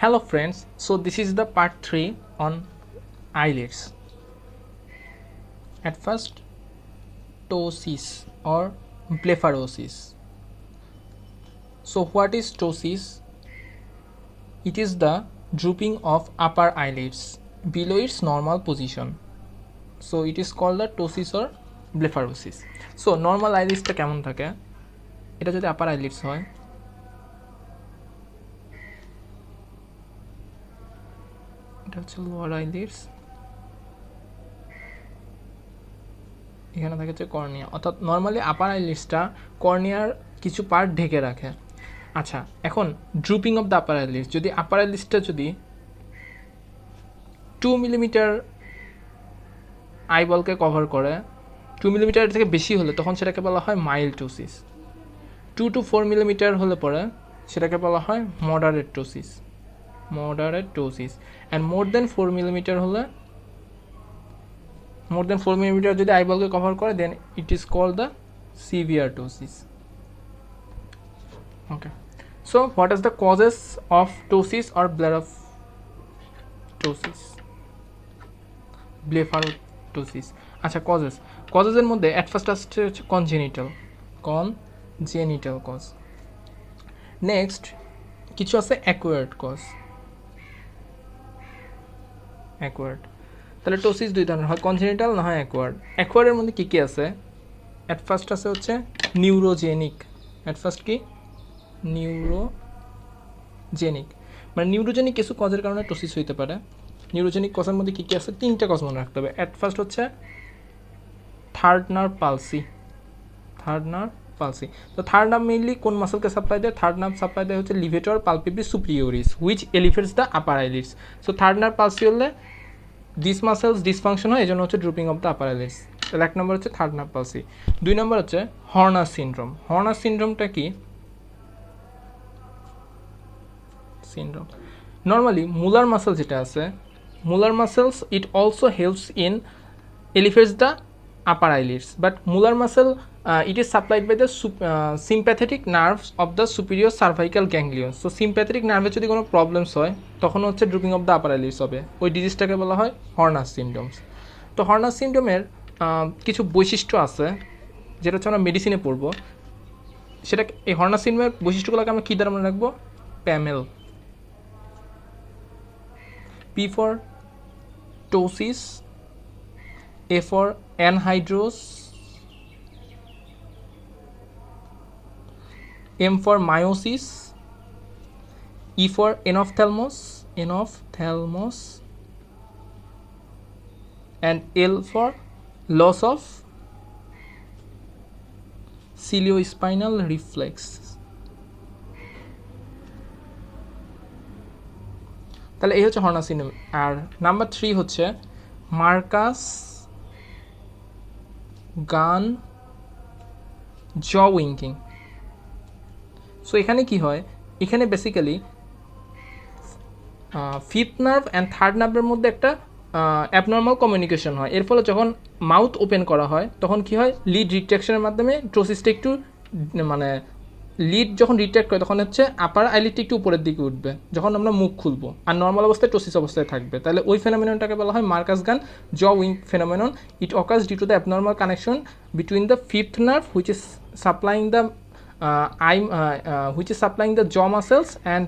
Hello friends, so this is the part 3 on eyelids. At first, ptosis or blepharosis. So what is ptosis? It is the drooping of upper eyelids below its normal position. So it is called the ptosis or blepharosis. So normal eyelids টা কেমন থাকে? এটা যদি upper eyelids হয়, এটা হচ্ছে lower আইলিডস, এখানে থাকে হচ্ছে কর্নিয়া, অর্থাৎ নর্মালি আপার আইলিডসটা কর্নিয়ার কিছু পার্ট ঢেকে রাখে। আচ্ছা, এখন ড্রুপিং অফ দ্য আপার আইলিডস, যদি আপার আইলিডসটা যদি 2 মিলিমিটার আইবলকে কভার করে, 2 মিলিমিটার থেকে বেশি হলে তখন সেটাকে বলা হয় মাইল্ড টোসিস। 2 to 4 মিলিমিটার হলে পরে সেটাকে বলা হয় moderate ptosis, and more than 4 millimetre হলে, more than 4 millimeter যদি আইবলকে কভার করে, then it is called the severe ptosis. Okay, so what is the causes of ptosis or blepharosis? আচ্ছা, causes এর মধ্যে at first আসছে হচ্ছে congenital cause, next কিছু আছে acquired cause, তাহলে টোসিস দুই ধরনের হয়, কনজেনিটাল না হয় অ্যাকোয়ার্ড। অ্যাকোয়ার্ডের মধ্যে কী কী আছে? অ্যাট ফার্স্ট আছে হচ্ছে নিউরোজেনিক। মানে নিউরোজেনিক কিছু কজের কারণে টোসিস হইতে পারে। নিউরোজেনিক কজের মধ্যে কী কী আছে? 3টা কজ মনে রাখতে হবে। অ্যাট ফার্স্ট হচ্ছে থার্ড নার্ভ পালসি। তো থার্ড নার্ভ মেইনলি কোন মাসেলকে সাপ্লাই দেয়? থার্ড নার্ভ সাপ্লাই দেয় হচ্ছে levator palpebrae superioris which elevates the upper eyelids. So third nerve palsy হলে দিস মাসেলস ডিসফাংশন হয়, এই জন্য হচ্ছে drooping of the upper eyelids. তাহলে 1 নম্বর হচ্ছে থার্ড নার্ভ পালসি। 2 নম্বর হচ্ছে হর্নার সিনড্রোমটা কি? নর্মালি মুলার মাসেল যেটা আছে, Muller muscles it also helps in elevates the upper eyelids, but Muller muscle it is supplied by the sympathetic nerves of the superior cervical ganglion. So sympathetic nerve যদি কোনো problems হয় তখন হচ্ছে drooping of the upper আইলিডস হবে। ওই ডিজিজটাকে বলা হয় Honor সিনড্রোমস। তো হর্নার সিনড্রোমের কিছু বৈশিষ্ট্য আছে যেটা হচ্ছে আমরা মেডিসিনে পড়বো। সেটা এই হর্নার সিনড্রোমের বৈশিষ্ট্যগুলোকে আমরা কী দ্বারা মনে রাখবো? প্যামেল, P for ptosis, A for anhidrosis, M for meiosis, E for enophthalmos, and L for loss of ciliospinal reflex. তাহলে এই হচ্ছে হর্নার সিনড্রোম। আর নাম্বার 3 হচ্ছে মার্কাস গান জ উইঙ্কিং। সো এখানে কি হয়? এখানে basically fifth nerve and third নার্ভের মধ্যে একটা অ্যাবনর্মাল কমিউনিকেশন হয়। এর ফলে যখন মাউথ ওপেন করা হয় তখন কি হয়? লিড রিট্রাকশনের মাধ্যমে টোসিসটা একটু মানে লিড যখন রিট্রাক্ট করে তখন হচ্ছে আপার আইলিডটা একটু উপরের দিকে উঠবে যখন আমরা মুখ খুলবো, আর নর্মাল অবস্থায় টোসিস অবস্থায় থাকবে। তাহলে ওই ফেনোমেননটাকে বলা হয় Marcus Gunn jaw wink phenomenon. It occurs due to the abnormal connection between the fifth nerve which is supplying the which is supplying the jaw muscles and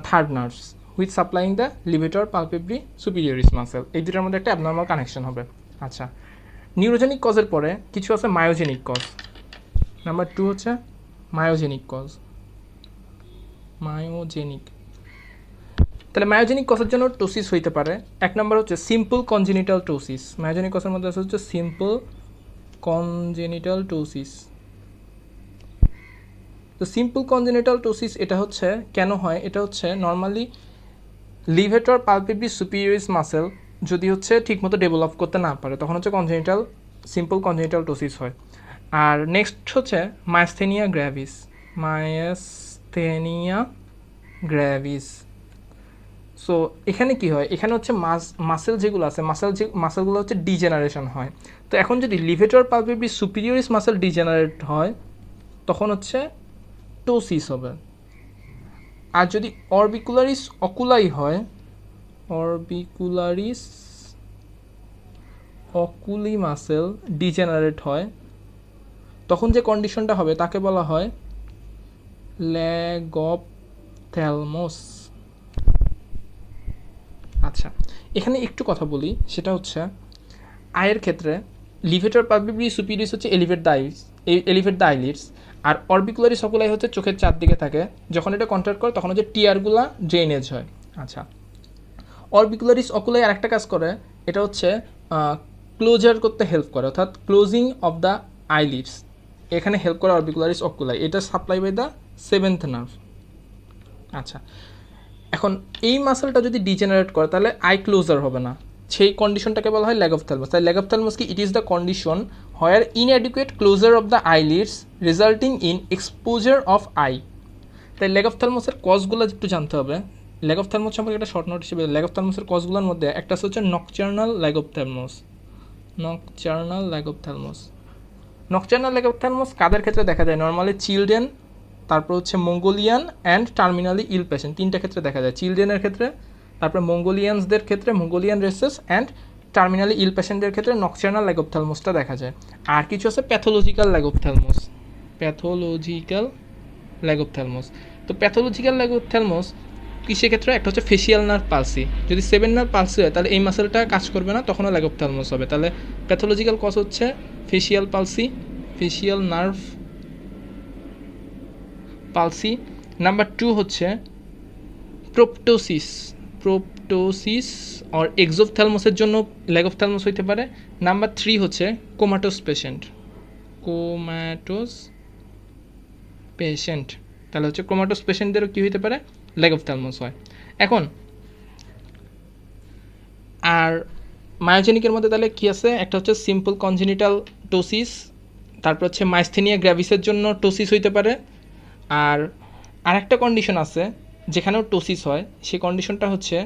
third nerves which supplying the levator palpebri superioris muscle. এই দুটার মধ্যে একটা abnormal connection হবে। আচ্ছা, neurogenic কজের পরে কিছু আছে myogenic cause. Number 2 হচ্ছে মায়োজেনিক কজ। তাহলে মায়োজেনিক কজের জন্য টোসিস হইতে পারে। 1 নম্বর হচ্ছে সিম্পল কনজেনিটাল টোসিস। মায়োজেনিক কজের মধ্যে আছে হচ্ছে সিম্পল কনজেনিটাল টোসিস। তো সিম্পল কনজেনিটাল টোসিস এটা হচ্ছে কেন হয়? এটা হচ্ছে নর্মালি লিভেটর পালপেব্রিস সুপিরিয়রিস মাসেল যদি হচ্ছে ঠিকমতো ডেভেলপ করতে না পারে তখন হচ্ছে সিম্পল কনজেনিটাল টোসিস হয়। আর নেক্সট হচ্ছে মায়াস্থেনিয়া গ্র্যাভিস। সো এখানে কি হয়? এখানে হচ্ছে মাসেল যেগুলো আছে, মাসেলগুলো হচ্ছে ডিজেনারেশন হয়। তো এখন যদি লিভেটর পালপেব্রিস সুপিরিয়রিস মাসেল ডিজেনারেট হয় তখন হচ্ছে টোসিস হবে। আর যদি অরবিকুলারিস অকুলাই হয়, অরবিকুলারিস অকুলি মাসেল ডিজেনারেট হয়, তখন যে কন্ডিশনটা হবে তাকে বলা হয় ল্যাগপথ্যালমোস। আচ্ছা, এখানে একটু কথা বলি, সেটা হচ্ছে আয়ের ক্ষেত্রে লিভেটর পালপিব্রি সুপিরিয়স হচ্ছে এলিভেট দ্য আইলিডস, আর অরবিকুলারিস অকুলাই হচ্ছে চোখের চারদিকে থাকে, যখন এটা কন্ট্রাক্ট করে তখন হচ্ছে টিয়ারগুলা ড্রেনেজ হয়। আচ্ছা, অরবিকুলারিস অকুলাই আরেকটা কাজ করে, এটা হচ্ছে ক্লোজার করতে হেল্প করে, অর্থাৎ ক্লোজিং অফ দ্য আইলিডস এখানে হেল্প করে অরবিকুলারিস অকুলাই, এটা supply by the seventh nerve. আচ্ছা, এখন এই মাসেলটা যদি ডিজেনারেট করে তাহলে আই ক্লোজার হবে না, সেই কন্ডিশনটাকে বলা হয় ল্যাগপথ্যালমাস। তাই ল্যাগপথ্যালমাস কি, it is the condition where inadequate closure of the eyelids resulting in exposure of eye. তাই ল্যাগপথ্যালমাসের কজগুলো একটু জানতে হবে। ল্যাগপথ্যালমাস সম্পর্কে একটা শর্ট নোট হিসেবে ল্যাগপথ্যালমাসের কজগুলোর মধ্যে একটা হচ্ছে নকচার্নাল ল্যাগপথ্যালমাস। নকচার্নাল ল্যাগপথ্যালমাস, নকচার্নাল ল্যাগপথ্যালমাস কাদের ক্ষেত্রে দেখা যায়? নর্মালি চিলড্রেন, তারপর হচ্ছে Mongolian and terminally ill patient, তিনটা ক্ষেত্রে দেখা যায়। চিলড্রেনের ক্ষেত্রে, তারপরে মঙ্গোলিয়ানসদের ক্ষেত্রে, মঙ্গোলিয়ান রেসেস অ্যান্ড টার্মিনালি ইল পেশেন্টদের ক্ষেত্রে নকচার্নাল ল্যাগপথ্যালমাসটা দেখা যায়। আর কিছু আছে প্যাথোলজিক্যাল ল্যাগপথ্যালমাস, প্যাথোলজিক্যাল ল্যাগপথ্যালমাস। তো প্যাথোলজিক্যাল ল্যাগপথ্যালমাস কিসের ক্ষেত্রে? একটা হচ্ছে ফেসিয়াল নার্ভ পালসি, যদি 7 নার্ভ পালসি হয় তাহলে এই মাসেলটা কাজ করবে না, তখনও ল্যাগপথ্যালমাস হবে। তাহলে প্যাথোলজিক্যাল কজ হচ্ছে facial palsy, facial nerve palsy. Number 2 হচ্ছে প্রোপটোসিস, প্রোপটোসিস আর এক্সোপথ্যালমাসের জন্য ল্যাগপথ্যালমাস হইতে পারে। নাম্বার 3 হচ্ছে কোমাটোস পেশেন্ট, কোমাটোস পেশেন্ট, তাহলে হচ্ছে কোমাটোস পেশেন্টদেরও কী হইতে পারে? ল্যাগপথ্যালমাস হয়। এখন আর মায়োজেনিকের মধ্যে তাহলে কী আছে? একটা হচ্ছে সিম্পল কনজেনিটাল টোসিস, তারপর হচ্ছে মাইস্থেনিয়া গ্র্যাভিসের জন্য টোসিস হইতে পারে। আর আরেকটা কন্ডিশন আছে যেখানেও টোসিস হয়, সেই কন্ডিশনটা হচ্ছে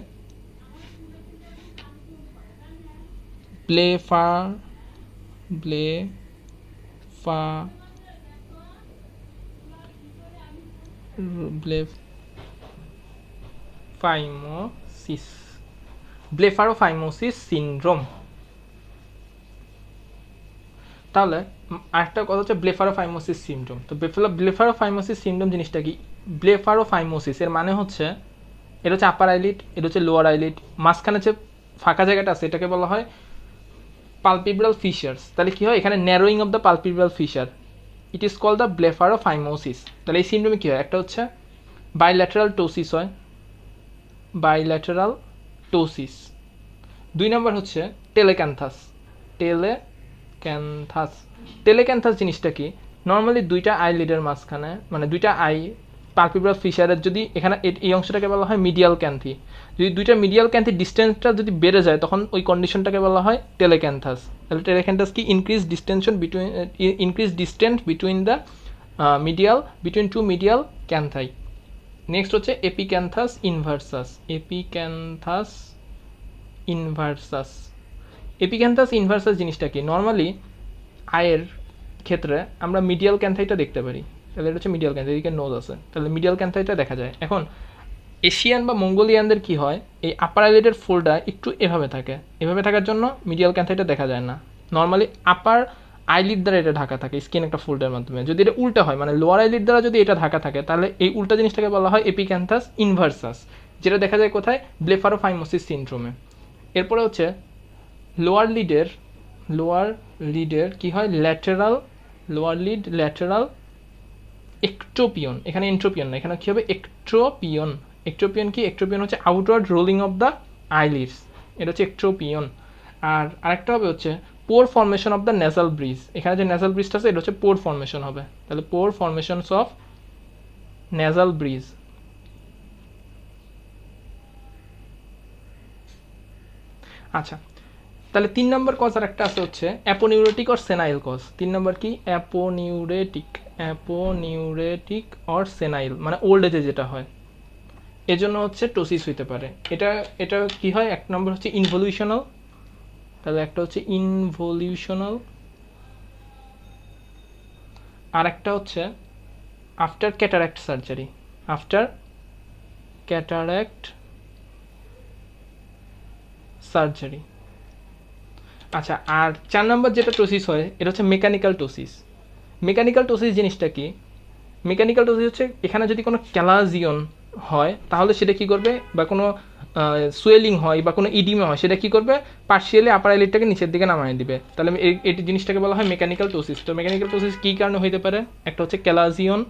ব্লেফারোফাইমোসিস সিনড্রোম। তাহলে আরেকটা কথা হচ্ছে ব্লেফারোফাইমোসিস সিনড্রোম। তো ব্লেফারোফাইমোসিস সিনড্রোম জিনিসটা কি? ব্লেফারোফাইমোসিস এর মানে হচ্ছে, এটা হচ্ছে আপার আইলিড, এটা হচ্ছে লোয়ার আইলিড, মাঝখানে যে ফাঁকা জায়গাটা আছে এটাকে বলা হয় পালপিব্রাল ফিশার্স। তাহলে কী হয়? এখানে narrowing of the palpebral fissure, it is called the blepharophimosis. তাহলে এই সিনড্রোমে কী হয়? একটা হচ্ছে বাইল্যাটারাল টোসিস হয়, বাইল্যাটারাল টোসিস। 2 নম্বর হচ্ছে টেলেক্যান্থাস, টেলেক্যান্থাস জিনিসটা কি? নর্মালি দুইটা আই লিডের মাঝখানে, মানে দুইটা আই পালপিব্রাল ফিশারের যদি এখানে এই অংশটাকে বলা হয় মিডিয়াল ক্যান্থি, যদি দুইটা মিডিয়াল ক্যান্থি ডিস্টেন্সটা যদি বেড়ে যায় তখন ওই কন্ডিশনটাকে বলা হয় টেলেক্যান্থাস। তাহলে টেলেক্যান্থাস কি? Increase distance between the between two medial canthi. Next হচ্ছে এপিক্যান্থাস ইনভার্সাস, এপিক্যান্থাস ইনভার্সাস জিনিসটা কি? নর্মালি আয়ের ক্ষেত্রে আমরা মিডিয়াল ক্যান্থাইটা দেখতে পারি, তাহলে এটা হচ্ছে মিডিয়াল ক্যান্থাই, এদিকে নোজ আছে, তাহলে মিডিয়াল ক্যান্থাইটা দেখা যায়। এখন এশিয়ান বা মঙ্গোলিয়ানদের কি হয়? এই আপার আইলিডের ফোল্ডটা একটু এভাবে থাকে, এভাবে থাকার জন্য মিডিয়াল ক্যান্থাইটা দেখা যায় না। নর্মালি আপার আইলিড দ্বারা এটা ঢাকা থাকে স্কিন একটা ফোল্ডের মাধ্যমে। যদি এটা উল্টা হয়, মানে লোয়ার আইলিড দ্বারা যদি এটা ঢাকা থাকে, তাহলে এই উল্টা জিনিসটাকে বলা হয় এপিক্যান্থাস ইনভার্সাস, যেটা দেখা যায় কোথায়? ব্লেফারোফাইমোসিস সিনড্রোমে। এরপরে হচ্ছে লোয়ার লিডের কি হয়? লোয়ার লিড ল্যাটেরাল একট্রোপিয়ন, এখানে এন্ট্রোপিয়ন না, এখানে কী হবে? একট্রোপিয়ন কি? একট্রোপিয়ন হচ্ছে outward rolling of the eyelids, এটা হচ্ছে একট্রোপিয়ন। আর আরেকটা হবে হচ্ছে poor formation of the nasal bridge, এখানে যে নেজাল ব্রিজটা আছে এটা হচ্ছে পোর ফর্মেশন হবে, তাহলে পোর ফর্মেশনস অফ নেজাল ব্রিজ। আচ্ছা, তাহলে 3 নম্বর কজ আর একটা আছে হচ্ছে অ্যাপোনিউরেটিক অর সেনাইল কজ। 3 নম্বর কি? অ্যাপোনিউরেটিক অর সেনাইল, মানে ওল্ড এজে যেটা হয়, এজন্য হচ্ছে টোসিস হইতে পারে। এটা কি হয়? 1 নম্বর হচ্ছে ইনভলিউশনাল, তাহলে একটা হচ্ছে ইনভলিউশনাল, আর একটা হচ্ছে after cataract surgery, after cataract surgery. আচ্ছা, আর 4 নম্বর যেটা টোসিস হয় এটা হচ্ছে মেকানিক্যাল টোসিস। মেকানিক্যাল টোসিস জিনিসটা কি? মেকানিক্যাল টোসিস হচ্ছে এখানে যদি কোনো ক্যালাজিয়ন হয় তাহলে সেটা কি করবে, বা কোনো সুয়েলিং হয় বা কোনো ইডিমা হয়, সেটা কি করবে, পার্শিয়ালি আপার আইলিডটাকে নিচের দিকে নামায় দিবে। তাহলে এই জিনিসটাকে বলা হয় মেকানিক্যাল টোসিস। তো মেকানিক্যাল টোসিস কী কারণে হইতে পারে? একটা হচ্ছে ক্যালাজিয়ন,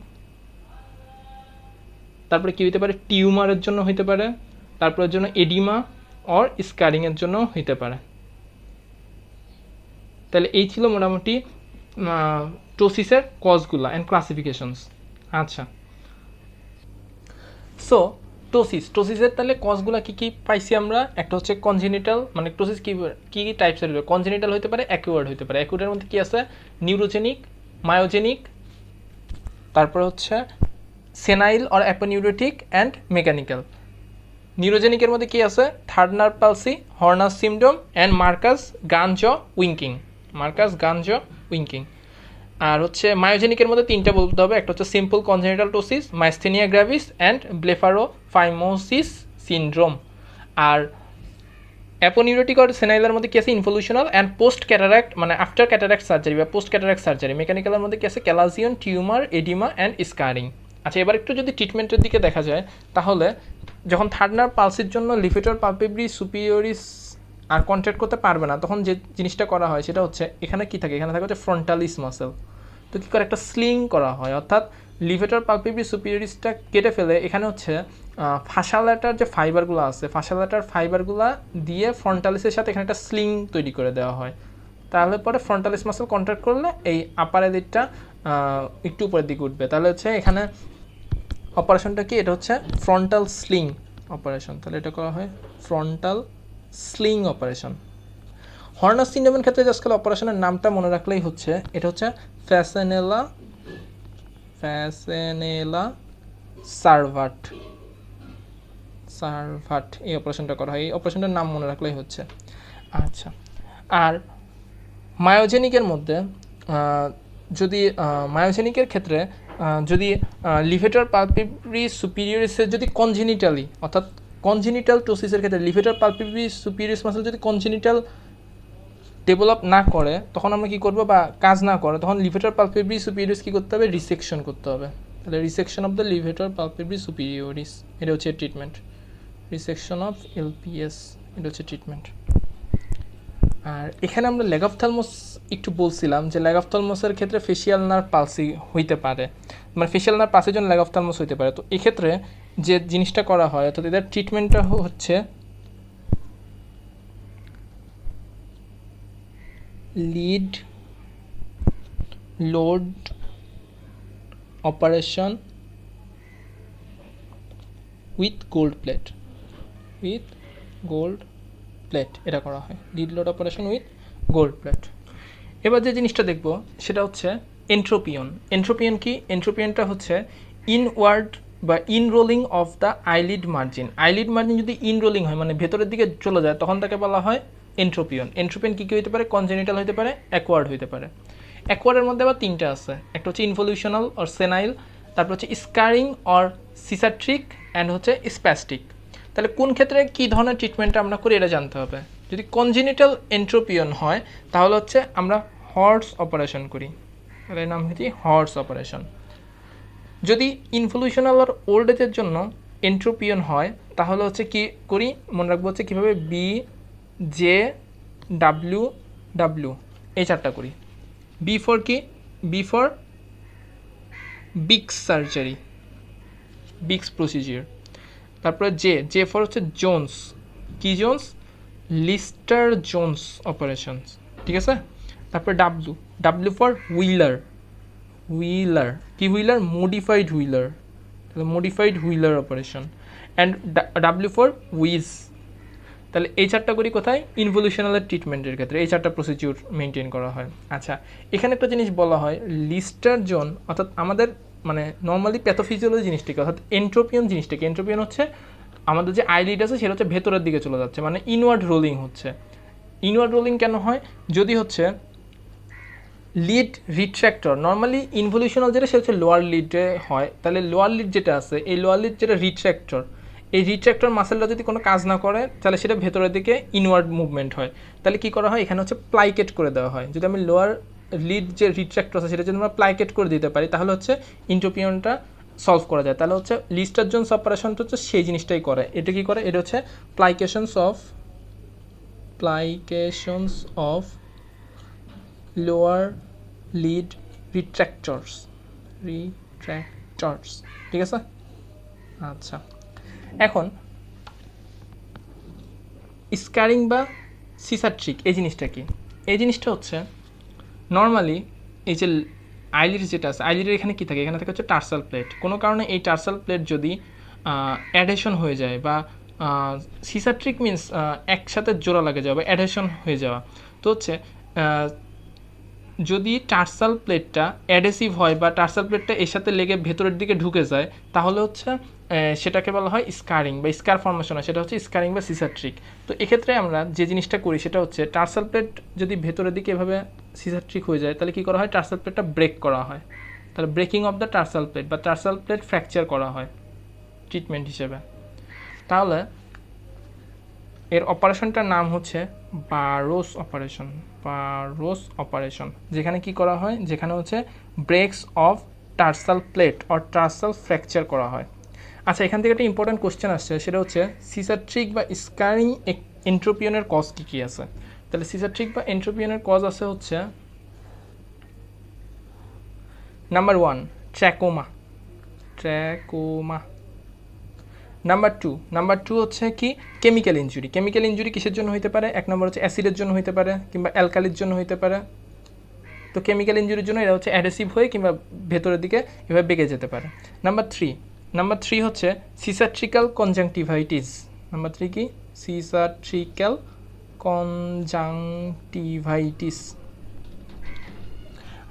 তারপরে কি হইতে পারে, টিউমারের জন্য হইতে পারে, তারপরের জন্য এডিমা অর স্কারিংয়ের জন্য হইতে পারে। তাহলে এই ছিল মোটামুটি টোসিসের কজগুলো অ্যান্ড ক্লাসিফিকেশনস। আচ্ছা, সো টোসিসের তাহলে কজগুলো কী কী পাইছি আমরা? একটা হচ্ছে কনজেনিটাল, মানে টোসিস কী কী টাইপসের হতে পারে? কনজেনিটাল হতে পারে, অ্যাকুয়ার্ড হতে পারে। অ্যাকুয়ার্ডের মধ্যে কী আছে? নিউরোজেনিক, মায়োজেনিক, তারপর হচ্ছে senile or aponeurotic and mechanical. নিউরোজেনিকের মধ্যে কী আছে? Third nerve palsy, Horner syndrome and Marcus Gunn winking. আর হচ্ছে মায়োজেনিকের মধ্যে 3টা বলতে হবে। একটা হচ্ছে simple congenital ptosis, myasthenia gravis and blepharophimosis syndrome. আর অ্যাপোনিউরোটিক আর সেনাইলের মধ্যে কি আছে? ইনভলিউশনাল অ্যান্ড পোস্ট ক্যাটারাক্ট, মানে আফটার ক্যাটারাক্ট সার্জারি বা পোস্ট ক্যাটারাক্ট সার্জারি। মেকানিক্যালের মধ্যে কি আছে? Chalazion, tumour, oedema and scarring. আচ্ছা, এবার একটু যদি ট্রিটমেন্টের দিকে দেখা যায়, তাহলে যখন থার্ড নার্ভ পালসির জন্য লিফেটর পালপেব্রি সুপিরিয়রিস আর কন্ট্রাক্ট করতে পারবে না, তখন যে জিনিসটা করা হয় সেটা হচ্ছে এখানে কি থাকে? এখানে থাকে হচ্ছে ফ্রন্টালিস মাসেল। তো কী করে? একটা স্লিং করা হয়, অর্থাৎ লিভেটর পালপেব্রি সুপিরিয়রিসটা কেটে ফেলে এখানে হচ্ছে ফাশালাটার যে ফাইবারগুলো আছে, ফাশালাটার ফাইবারগুলো দিয়ে ফ্রন্টালিসের সাথে এখানে একটা স্লিং তৈরি করে দেওয়া হয়। তাহলে পরে ফ্রন্টালিস মাসেল কন্ট্রাক্ট করলে এই আপার আইলিডটা একটু উপরের দিকে উঠবে। তাহলে হচ্ছে এখানে অপারেশনটা কি? এটা হচ্ছে ফ্রন্টাল স্লিং অপারেশন। তাহলে এটা করা হয় ফ্রন্টাল স্লিং অপারেশন। হর্নার সিনড্রোমের ক্ষেত্রে আজকাল অপারেশনের নামটা মনে রাখলেই হচ্ছে, এটা হচ্ছে ফ্যাসেনেলা সার্ভাট এই অপারেশনটা করা হয়। এই অপারেশনটার নাম মনে রাখলেই হচ্ছে। আচ্ছা, আর মায়োজেনিকের মধ্যে যদি মায়োজেনিকের ক্ষেত্রে যদি লিভেটর পালপেব্রি সুপিরিয়রিসের যদি কনজেনিটালি, অর্থাৎ কনজেনিটাল টোসিসের ক্ষেত্রে লিভেটর পালপেব্রি সুপিরিয়রিস মাসেল যদি কনজেনিটাল ডেভেলপ না করে, তখন আমরা কী করবো, বা কাজ না করে, তখন লিভেটর পালপেব্রি সুপিরিয়রিস কী করতে হবে? রিসেকশন করতে হবে। তাহলে রিসেকশন অফ দ্য লিভেটর পালপেব্রি সুপিরিয়রিস, এটা হচ্ছে ট্রিটমেন্ট। রিসেকশন অফ এলপিএস, এটা হচ্ছে ট্রিটমেন্ট। আর এখানে আমরা লেগঅফথ্যালমাস একটু বলছিলাম যে লেগঅফথ্যালমাসের ক্ষেত্রে ফেশিয়াল নার্ভ পালসি হইতে পারে, মানে ফেশিয়াল নার্ভ পালসির জন্য লেগঅফথ্যালমাস হইতে পারে। তো এক্ষেত্রে যে জিনিসটা করা হয়, অর্থাৎ এদের ট্রিটমেন্টটা হচ্ছে lead load operation with gold plate, এটা করা হয় lead load operation with gold plate. এবার যে জিনিসটা দেখব সেটা হচ্ছে এন্ট্রোপিয়ন। কি? এন্ট্রোপিয়নটা হচ্ছে ইনওয়ার্ড বা ইনরোলিং অফ দ্য আইলিড মার্জিন যদি ইনরোলিং হয়, মানে ভেতরের দিকে চলে যায়, তখন তাকে বলা হয় এন্ট্রোপিয়ন। কী কী হতে পারে? কনজেনিটাল হতে পারে, অ্যাকোয়ার্ড হতে পারে। অ্যাকোয়ার্ডের মধ্যে আবার 3টা আছে। একটা হচ্ছে ইনভলিউশনাল অর সেনাইল, তারপর হচ্ছে স্কারিং অর সিসাট্রিক অ্যান্ড হচ্ছে স্প্যাস্টিক। তাহলে কোন ক্ষেত্রে কী ধরনের ট্রিটমেন্টটা আমরা করি এটা জানতে হবে। যদি কনজেনিটাল এন্ট্রোপিয়ন হয় তাহলে হচ্ছে আমরা হর্স অপারেশন করি, এর নাম হচ্ছে হর্স অপারেশন। যদি ইনভলিউশনাল আর ওল্ড এজের জন্য এন্ট্রোপিয়ন হয় তাহলে হচ্ছে কি করি, মনে রাখবো হচ্ছে কীভাবে BJW এই 4টা করি। বি ফর কি? B for Bick surgery, Bick procedure. তারপরে জে ফর হচ্ছে জোন্স। কি জোন্স? লিস্টার জোন্স অপারেশনস, ঠিক আছে। তারপরে ডাব্লিউ ফর হুইলার। কি হুইলার? মডিফাইড হুইলার, তাহলে modified Wheeler operation. And W for Wies. তাহলে এই 4টা করি কোথায়? ইনভলিউশনালের ট্রিটমেন্টের ক্ষেত্রে এই 4টা প্রসিডিউর মেনটেন করা হয়। আচ্ছা, এখানে একটা জিনিস বলা হয় লিস্টার জোন, অর্থাৎ আমাদের মানে নর্মালি প্যাথোফিজিওলজি জিনিসটাকে, অর্থাৎ এন্ট্রোপিয়ন জিনিসটাকে, এন্ট্রোপিয়ন হচ্ছে আমাদের যে আইলিড আছে সেটা হচ্ছে ভেতরের দিকে চলে যাচ্ছে, মানে ইনওয়ার্ড রোলিং হচ্ছে। ইনওয়ার্ড রোলিং কেন হয়? যদি হচ্ছে লিড রিট্র্যাক্টর, নর্মালি ইনভলিউশনাল যেটা সেটা হচ্ছে লোয়ার লিডে হয়, তাহলে লোয়ার লিড যেটা আছে, এই লোয়ার লিড যেটা রিট্র্যাক্টর, এই রিট্র্যাক্টর মাসেলটা যদি কোনো কাজ না করে তাহলে সেটা ভেতরের দিকে ইনওয়ার্ড মুভমেন্ট হয়। তাহলে কী করা হয়, এখানে হচ্ছে প্লাইকেট করে দেওয়া হয়। যদি আমি লোয়ার লিড যে রিট্র্যাক্টর আছে সেটা যদি আমরা প্লাইকেট করে দিতে পারি তাহলে হচ্ছে ইন্ট্রোপিয়নটা সলভ করা যায়। তাহলে হচ্ছে লিস্টার জোনস অপারেশনটা হচ্ছে সেই জিনিসটাই করে। এটা কী করে, এটা হচ্ছে প্লাইকেশনস অফ লোয়ার লিড রিট্র্যাক্টরস। ঠিক আছে। আচ্ছা, এখন স্কারিং বা সিসার ট্রিক এই জিনিসটা কি? এই জিনিসটা হচ্ছে নর্মালি এই যে আইলিড যেটা আছে, আইলিডের এখানে কী থাকে, এখানে থাকে হচ্ছে টার্সাল প্লেট। কোনো কারণে এই টার্সাল প্লেট যদি অ্যাডহেশন হয়ে যায় বা সিসার ট্রিক মিনস একসাথে জোড়া লাগে যাওয়া বা অ্যাডহেশন হয়ে যাওয়া, তো হচ্ছে যদি টার্সাল প্লেটটা অ্যাডহেসিভ হয় বা টার্সাল প্লেটটা এর সাথে লেগে ভেতরের দিকে ঢুকে যায় তাহলে হচ্ছে সেটাকে বলা হয় স্কারিং বা স্কার ফর্মেশন হয়, সেটা হচ্ছে স্কারিং বা সিসার ট্রিক। তো এক্ষেত্রে আমরা যে জিনিসটা করি সেটা হচ্ছে টার্সাল প্লেট যদি ভেতরের দিকে এভাবে সিসার ট্রিক হয়ে যায় তাহলে কী করা হয়, টার্সাল প্লেটটা ব্রেক করা হয়। তাহলে ব্রেকিং অফ দ্য টার্সাল প্লেট বা টার্সাল প্লেট ফ্র্যাকচার করা হয় ট্রিটমেন্ট হিসেবে। তাহলে এর অপারেশনটার নাম হচ্ছে বারোস অপারেশন, যেখানে কি করা হয়, যেখানে হচ্ছে breaks of tarsal plate or tarsal fracture করা হয়। আচ্ছা, এখান থেকে একটা ইম্পর্টেন্ট কোশ্চেন আসছে, সেটা হচ্ছে সিসার বা স্কারিং এন্ট্রোপিয়নের কজ কী কী আছে। তাহলে সিসার বা এন্ট্রোপিয়নের কজ আছে হচ্ছে নাম্বার 1 ট্র্যাকোমা। নাম্বার টু হচ্ছে কি কেমিক্যাল ইঞ্জুরি কিসের জন্য হইতে পারে, এক নম্বর হচ্ছে অ্যাসিডের জন্য হইতে পারে কিংবা অ্যালকালির জন্য হইতে পারে। তো কেমিক্যাল ইঞ্জুরির জন্য এটা হচ্ছে অ্যাডহেসিভ হয়ে কিংবা ভেতরের দিকে এভাবে বেঁকে যেতে পারে। নাম্বার থ্রি হচ্ছে সিসাট্রিক্যাল কনজাংটিভাইটিস। নাম্বার 3 কি সিসাট্রিক্যাল কনজাংটিভাইটিস।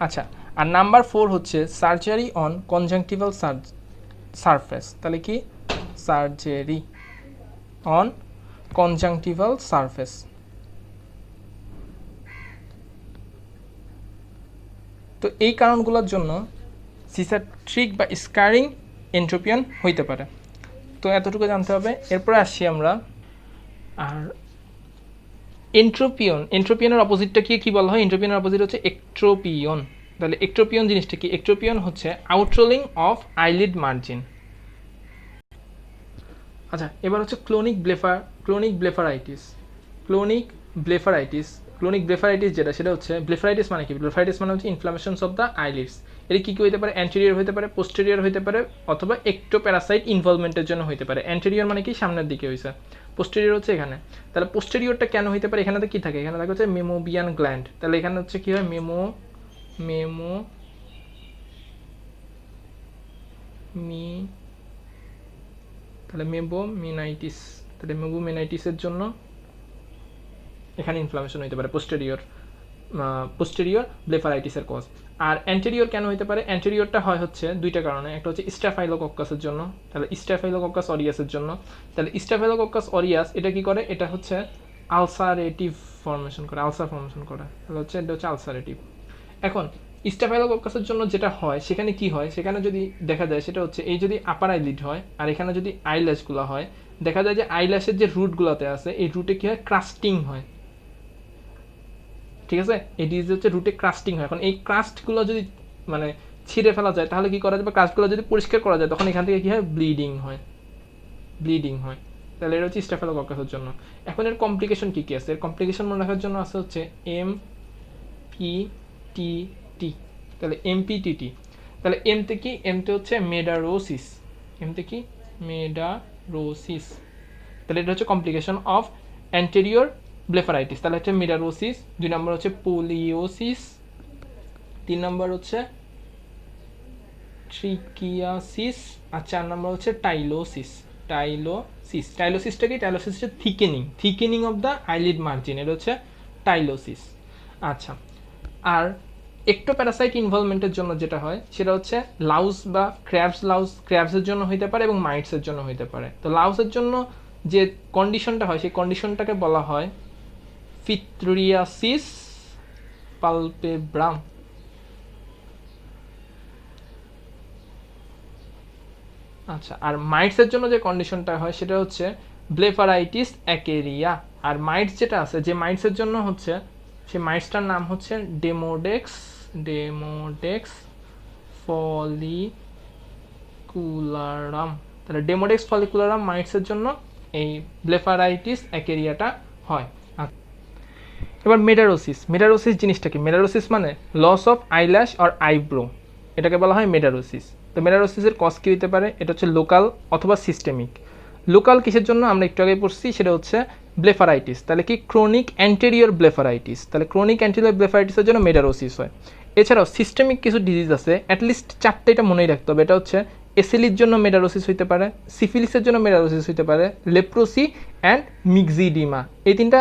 আচ্ছা, আর নাম্বার 4 হচ্ছে সার্জারি অন কনজাংটিভাল সারফেস। তাহলে কি সার্জারি অন কনজাংটিভাল সারফেস। তো এই কারণগুলোর জন্য সিসাট্রিক বা স্কারিং এন্ট্রোপিয়ন হইতে পারে। তো এতটুকু জানতে হবে। এরপরে আসছি আমরা আর এন্ট্রোপিয়নের অপোজিটটা কি বলা হয়, এন্ট্রোপিয়নের অপোজিট হচ্ছে একট্রোপিয়ন। তাহলে একট্রোপিয়ন জিনিসটা কি, একট্রোপিয়ন হচ্ছে আউটরোলিং অফ আইলিড মার্জিন। আচ্ছা, এবার হচ্ছে ক্লোনিক ব্লেফারাইটিস যেটা, সেটা হচ্ছে ব্লেফারাইটিস মানে কি, ব্লেফারাইটিস মানে হচ্ছে ইনফ্লামেশনস অফ দ্য আইলিডস। এটা কী হতে পারে, অ্যান্টেরিয়র হতে পারে, পোস্টেরিয়র হতে পারে, অথবা একটোপ্যারাসাইট ইনভলভমেন্টের জন্য হতে পারে। অ্যান্টেরিয়র মানে কি সামনের দিকে হয়েছে, পোস্টেরিয়র হচ্ছে এখানে। তাহলে পোস্টেরিয়রটা কেন হতে পারে, এখানে তো কী থাকে, এখানে থাকে হচ্ছে মেমোবিয়ান গ্ল্যান্ড। তাহলে এখানে হচ্ছে কী হয়, মেবোমিনাইটিসের জন্য এখানে ইনফ্লামেশন হতে পারে, পোস্টেরিয়র ব্লেফারাইটিসের কজ। আর অ্যান্টেরিয়র কেন হতে পারে, অ্যান্টেরিয়রটা হয় হচ্ছে দুইটা কারণে, একটা হচ্ছে স্ট্যাফাইলোকক্কাসের জন্য, তাহলে স্ট্যাফাইলোকক্কাস অরিয়াসের জন্য। তাহলে স্ট্যাফাইলোকক্কাস অরিয়াস এটা কি করে, এটা হচ্ছে আলসার ফর্মেশন করে, তাহলে হচ্ছে এটা হচ্ছে আলসারেটিভ। এখন স্ট্যাফাইলোকক্কাসের জন্য যেটা হয় সেখানে কি হয়, সেখানে যদি দেখা যায় সেটা হচ্ছে এই যদি আপার আইলিড হয় আর এখানে যদি আইল্যাশগুলো হয়, দেখা যায় যে আইল্যাশের যে রুটগুলোতে আছে এই রুটে কি হয়, ক্রাস্টিং হয়। ঠিক আছে, এই ডিজিজ হচ্ছে রুটে ক্রাস্টিং হয়। এখন এই ক্রাস্টগুলো যদি মানে ছিঁড়ে ফেলা যায় তাহলে কি করা যাবে, ক্রাস্টগুলো যদি পরিষ্কার করা যায় তখন এখান থেকে কি হয়, ব্লিডিং হয়। তাহলে এটা হচ্ছে স্ট্যাফাইলোকক্কাসের জন্য। এখন এর কমপ্লিকেশন কি আছে, এর কমপ্লিকেশন মনে রাখার জন্য আছে হচ্ছে MPTT। তাহলে MPTT, তাহলে এমতে হচ্ছে মেডারোসিস। তাহলে এটা হচ্ছে কমপ্লিকেশন অফ অ্যান্টেরিয়র ব্লেফারাইটিস। তাহলে হচ্ছে মেডারোসিস, 2 নম্বর হচ্ছে পোলিওসিস, 3 নম্বর হচ্ছে ট্রিকিয়াসিস, আর 4 নম্বর হচ্ছে টাইলোসিসটা কি, টাইলোসিস হচ্ছে thickening of the eyelid margin, এটা হচ্ছে টাইলোসিস। আচ্ছা, আর একটোপ্যারাসাইট ইনভলভমেন্টের জন্য যেটা হয় সেটা হচ্ছে লাউস বা ক্র্যাবসের জন্য হইতে পারে এবং মাইটসের জন্য হইতে পারে। তো লাউসের জন্য যে কন্ডিশনটা হয় সেই কন্ডিশনটাকে বলা হয় ফিথ্রিয়াসিস পালপেব্রাম। আচ্ছা, আর মাইটসের জন্য যে কন্ডিশনটা হয় সেটা হচ্ছে ব্লেফারাইটিস অ্যাকেরিয়া। আর মাইটস যেটা আছে, যে মাইটসের জন্য হচ্ছে, সেই মাইটসটার নাম হচ্ছে ডেমোডেক্স ফলিকুলারাম। তাহলে ডেমোডেক্স ফলিকুলারাম মাইটসের জন্য এই ব্লেফারাইটিস অ্যাকেরিয়াটা হয়। এবার মেডারোসিস জিনিসটা কি? মেডারোসিস মানে loss of eyelash or eyebrow, এটাকে বলা হয় মেডারোসিস। তো মেডারোসিসের কজ কী হতে পারে? এটা হচ্ছে লোকাল অথবা সিস্টেমিক। লোকাল কিসের জন্য আমরা একটু আগে পড়ছি, সেটা হচ্ছে ব্লেফারাইটিস। তাহলে কি ক্রনিক অ্যান্টেরিয়র ব্লেফারাইটিস, তাহলে ক্রনিক অ্যান্টেরিয়র ব্লেফারাইটিসের জন্য মেডারোসিস হয়। এছাড়াও সিস্টেমিক কিছু ডিজিজ আছে, অ্যাটলিস্ট চারটে, এটা মনেই রাখতে হবে। এটা হচ্ছে এসিলির জন্য মেডারোসিস হইতে পারে, সিফিলিসের জন্য মেডারোসিস হইতে পারে, লেপ্রোসি অ্যান্ড মিক্সিডিমা, এই তিনটা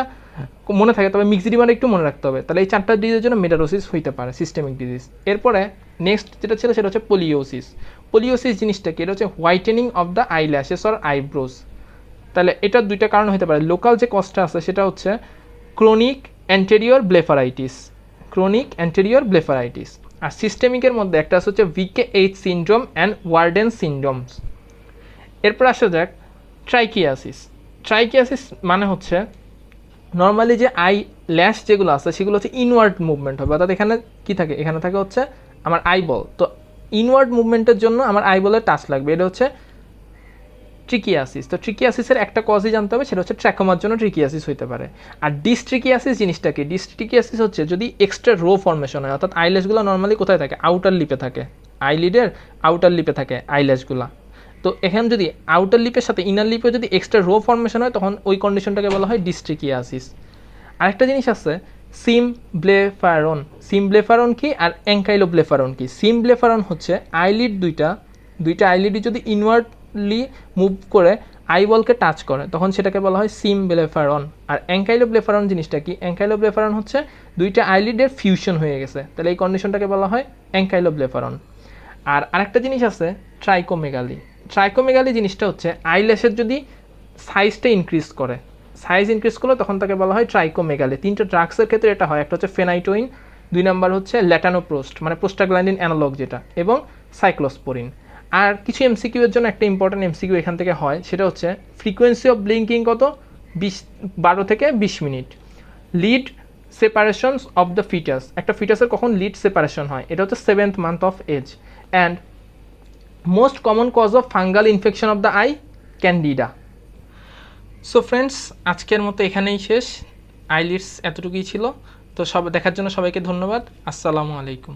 মনে থাকে, তবে মিক্সিডিমাটা একটু মনে রাখতে হবে। তাহলে এই চারটা ডিজিজের জন্য মেডারোসিস হইতে পারে, সিস্টেমিক ডিজিজ। এরপরে নেক্সট যেটা ছিল সেটা হচ্ছে পোলিওসিস জিনিসটা কি? এটা হচ্ছে whitening of the eyelashes or eyebrows. তাহলে এটার দুইটা কারণ হতে পারে। লোকাল যে কজটা আছে সেটা হচ্ছে ক্রনিক অ্যান্টেরিয়র ব্লেফারাইটিস, আর সিস্টেমিকের মধ্যে একটা আছে হচ্ছে VKH সিনড্রোম অ্যান্ড ওয়ার্ডেন সিনড্রোমস। এরপর আসা যাক ট্রাইকিয়াসিস মানে হচ্ছে নর্মালি যে আই ল্যাশ যেগুলো আছে সেগুলো হচ্ছে ইনওয়ার্ড মুভমেন্ট হবে, অর্থাৎ এখানে কি থাকে? এখানে থাকে হচ্ছে আমার আইবল। তো ইনওয়ার্ড মুভমেন্টের জন্য আমার আইবলের টাচ লাগবে, এটা হচ্ছে ট্রিকিয়াসিস। তো ট্রিকিয়াসিসের একটা কজই জানতে হবে, সেটা হচ্ছে ট্র্যাকোমার জন্য ট্রিকিয়াসিস হইতে পারে। আর ডিস্ট্রিকিয়াসিস জিনিসটা কি? ডিস্ট্রিকিয়াসিস হচ্ছে যদি এক্সট্রা রো ফর্মেশন হয়, অর্থাৎ আইল্যাশগুলো নর্মালি কোথায় থাকে? আউটার লিপে থাকে, আইলিডের আউটার লিপে থাকে আইল্যাশগুলো। তো এখানে যদি আউটার লিপের সাথে ইনার লিপে যদি এক্সট্রা রো ফর্মেশন হয়, তখন ওই কন্ডিশনটাকে বলা হয় ডিস্ট্রিকিয়াসিস। আরেকটা জিনিস আছে সিমব্লেফারন কি আর অ্যাঙ্কাইলোব্লেফারন কি? সিমব্লেফারন হচ্ছে আইলিড দুইটা আইলিডই যদি ইনওয়ার্ডলি মুভ করে আইবলকে টাচ করে, তখন সেটাকে বলা হয় সিমব্লেফারন। আর অ্যাঙ্কাইলোব্লেফারন জিনিসটা কি? অ্যাঙ্কাইলোব্লেফারন হচ্ছে দুইটা আইলিডের ফিউশন হয়ে গেছে, তাহলে এই কন্ডিশনটাকে বলা হয় অ্যাঙ্কাইলোব্লেফারন। আর আরেকটা জিনিস আছে ট্রাইকোমেগালি জিনিসটা হচ্ছে আইল্যাশের যদি সাইজটা ইনক্রিজ করলে তখন তাকে বলা হয় ট্রাইকোমেগালি। তিনটা ড্রাগসের ক্ষেত্রে এটা হয়, একটা হচ্ছে ফেনাইটোইন, 2 নাম্বার হচ্ছে ল্যাটানোপ্রোস্ট মানে প্রোস্টাগ্ল্যান্ডিন অ্যানালগ যেটা, এবং সাইক্লোস্পোরিন। আর কিছু এমসিকিউ এর জন্য একটা ইম্পর্টেন্ট এমসিকিউ এখান থেকে হয়, সেটা হচ্ছে ফ্রিকোয়েন্সি অফ ব্লিঙ্কিং কত? 12 থেকে 20 minute. Lid separations of the foetus, একটা ফিটাসের কখন লিড সেপারেশন হয়? এটা হচ্ছে 7th month of age. And most common cause of fungal infection of the eye, Candida. So friends, আজকের মতো এখানেই শেষ। আইলিডস এতটুকুই ছিল। তো দেখার জন্য সবাইকে ধন্যবাদ। আসসালামু আলাইকুম।